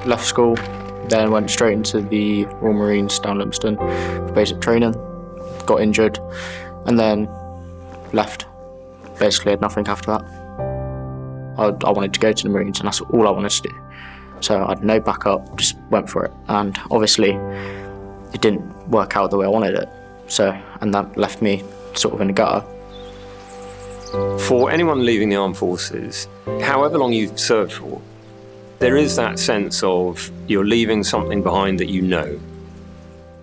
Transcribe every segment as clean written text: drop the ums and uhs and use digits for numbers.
Left school, then went straight into the Royal Marines down Livingston for basic training, got injured, and then left. Basically had nothing after that. I wanted to go to the Marines, and that's all I wanted to do. So I had no backup, just went for it. And obviously it didn't work out the way I wanted it. And that left me sort of in the gutter. For anyone leaving the armed forces, however long you've served for, there is that sense of you're leaving something behind that you know.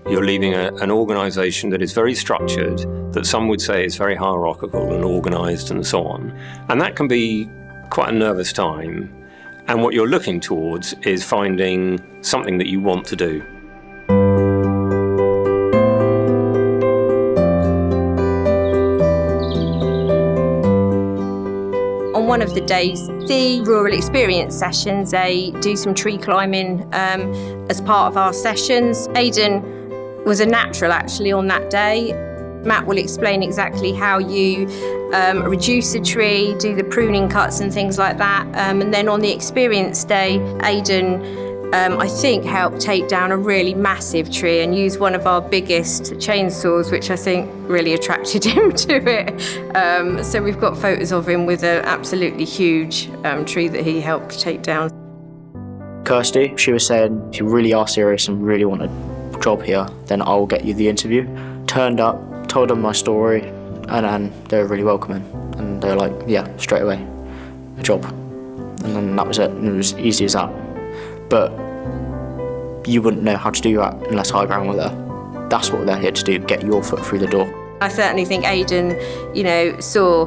You're leaving an organisation that is very structured, that some would say is very hierarchical and organised and so on. And that can be quite a nervous time. And what you're looking towards is finding something that you want to do. On one of the days, the rural experience sessions, they do some tree climbing as part of our sessions. Aidan was a natural actually on that day. Matt will explain exactly how you reduce a tree, do the pruning cuts and things like that. And then on the experience day, Aidan, I think, helped take down a really massive tree and use one of our biggest chainsaws, which I think really attracted him to it. So we've got photos of him with an absolutely huge tree that he helped take down. Kirsty, she was saying, if you really are serious and really want a job here, then I'll get you the interview. Turned up, told them my story, and then they were really welcoming. And they were like, yeah, straight away, a job. And then that was it, and it was easy as that. But you wouldn't know how to do that unless HighGround were there. That's what they're here to do, get your foot through the door. I certainly think Aidan, saw,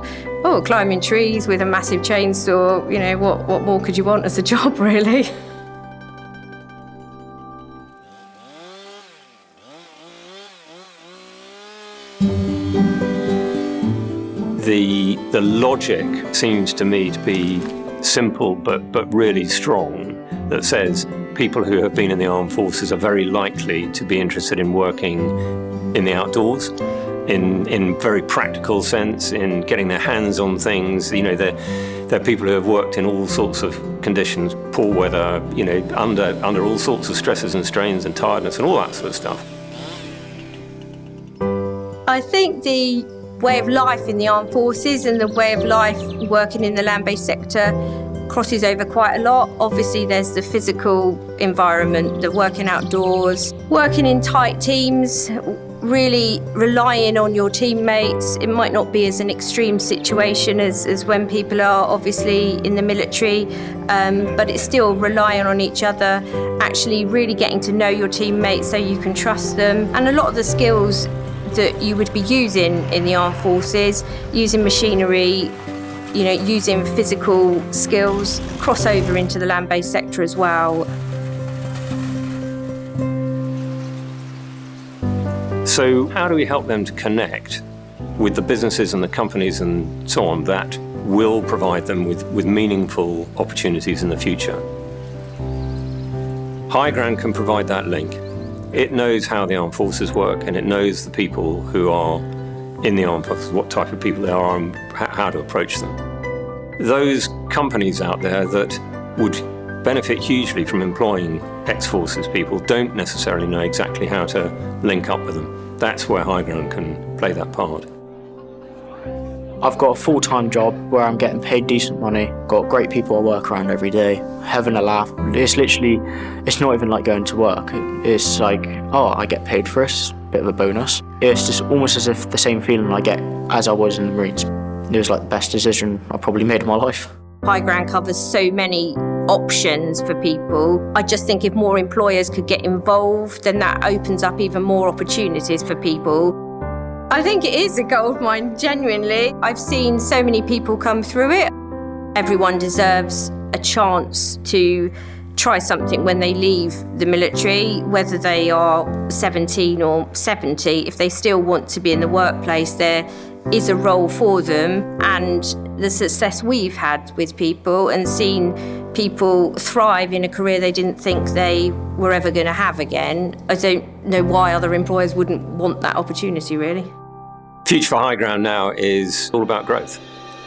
climbing trees with a massive chainsaw, what more could you want as a job, really? The logic seems to me to be simple but really strong, that says people who have been in the armed forces are very likely to be interested in working in the outdoors, in very practical sense, in getting their hands on things. They're people who have worked in all sorts of conditions, poor weather, under all sorts of stresses and strains and tiredness and all that sort of stuff. I think the way of life in the armed forces and the way of life working in the land-based sector crosses over quite a lot. Obviously there's the physical environment, the working outdoors, working in tight teams, really relying on your teammates. It might not be as an extreme situation as when people are obviously in the military, but it's still relying on each other, actually really getting to know your teammates so you can trust them. And a lot of the skills that you would be using in the armed forces, using machinery, using physical skills, cross over into the land-based sector as well. So how do we help them to connect with the businesses and the companies and so on that will provide them with meaningful opportunities in the future? HighGround can provide that link. It knows how the armed forces work, and it knows the people who are in the armed forces, what type of people they are and how to approach them. Those companies out there that would benefit hugely from employing ex-forces people don't necessarily know exactly how to link up with them. That's where HighGround can play that part. I've got a full-time job where I'm getting paid decent money, got great people I work around every day, having a laugh. It's not even like going to work. It's like, I get paid for this, bit of a bonus. It's just almost as if the same feeling I get as I was in the Marines. It was like the best decision I probably made in my life. HighGround covers so many options for people. I just think if more employers could get involved, then that opens up even more opportunities for people. I think it is a goldmine, genuinely. I've seen so many people come through it. Everyone deserves a chance to try something when they leave the military, whether they are 17 or 70. If they still want to be in the workplace, there is a role for them. And the success we've had with people and seen people thrive in a career they didn't think they were ever going to have again, I don't know why other employers wouldn't want that opportunity, really. Future for HighGround now is all about growth.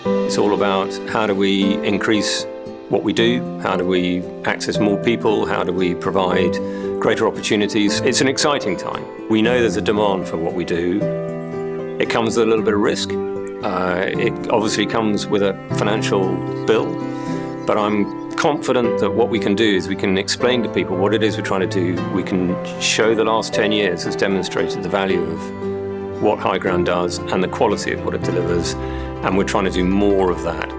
It's all about how do we increase what we do? How do we access more people? How do we provide greater opportunities? It's an exciting time. We know there's a demand for what we do. It comes with a little bit of risk. It obviously comes with a financial bill, but I'm confident that what we can do is we can explain to people what it is we're trying to do. We can show the last 10 years has demonstrated the value of what HighGround does and the quality of what it delivers, and we're trying to do more of that.